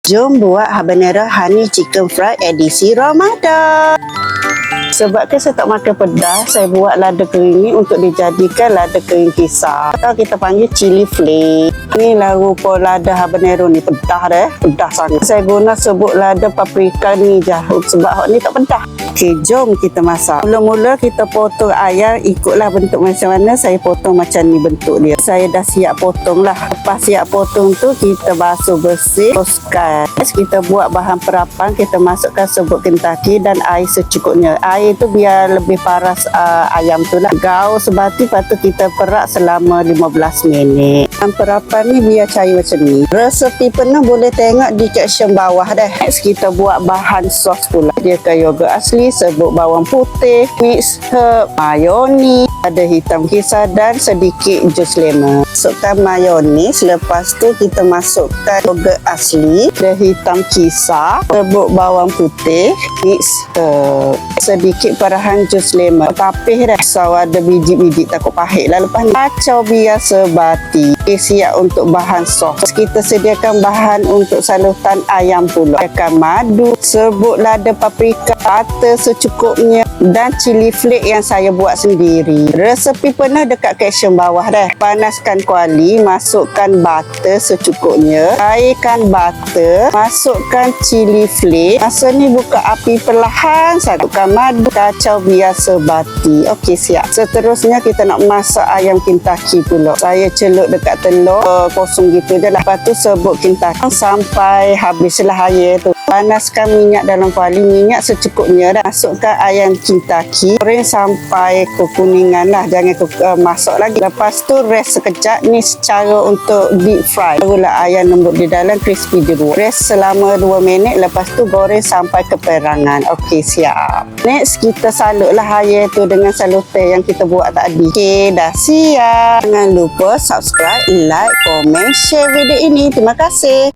Jom buat habanero honey chicken fried edisi Ramadan. Sebab kan saya tak makan pedas, saya buat lada kering ni untuk dijadikan lada kering kisar. Atau kita panggil chili flake. Inilah rupa lada habanero ni, pedas dah, pedas sangat. Saya guna sebut lada paprika ni je sebab ni tak pedas. Okey, jom kita masak. Mula-mula kita potong ayam, ikutlah bentuk macam mana saya potong macam ni bentuk dia. Saya dah siap potong lah. Lepas siap potong tu kita basuh bersih, teruskan. Kita buat bahan perapan, kita masukkan serbuk Kentucky dan air secukupnya. Air tu biar lebih paras ayam tu lah. Gaus sebati, lepas tu kita perak selama 15 minit. Bahan perapan ni biar cair macam ni. Resepi penuh boleh tengok di caption bawah dah. Next kita buat bahan sos pula. Dia ke yogurt asli, serbuk bawang putih, mix herb, mayonis, ada hitam kisar dan sedikit jus lemon. Masukkan mayonis, lepas tu kita masukkan yogurt asli, ada hitam kisar, serbuk bawang putih, mix herb, sedikit perahan jus lemon. Tapih dah. So ada biji-biji takut pahit lah. Lepas ni kacau biar sebati. Siap untuk bahan sos. Kita sediakan bahan untuk salutan ayam pula. Sediakan madu, serbuk lada paprika, butter secukupnya dan chili flake yang saya buat sendiri. Resepi penuh dekat caption bawah dah. Panaskan kuali, masukkan butter secukupnya, cairkan butter, masukkan chili flake. Masa ni buka api perlahan, masukkan madu, kacau biar sebati. Okey, siap. Seterusnya kita nak masak ayam Kentucky pula. Saya celup dekat telur kosong gitu je lah. Lepas tu serbuk Kentucky sampai habislah air tu. Panaskan minyak dalam kuali, minyak secukupnya dah. Masukkan ayam Kentucky, goreng sampai kekuningan lah, jangan masak lagi. Lepas tu rest sekejap, ni secara untuk deep fry. Barulah ayam lembut di dalam, crispy di luar. Rest selama 2 minit, lepas tu goreng sampai keperangan. Okey, siap. Next kita salutlah air tu dengan salutan yang kita buat tadi. Okey, dah siap. Jangan lupa subscribe, like, komen, share video ini. Terima kasih.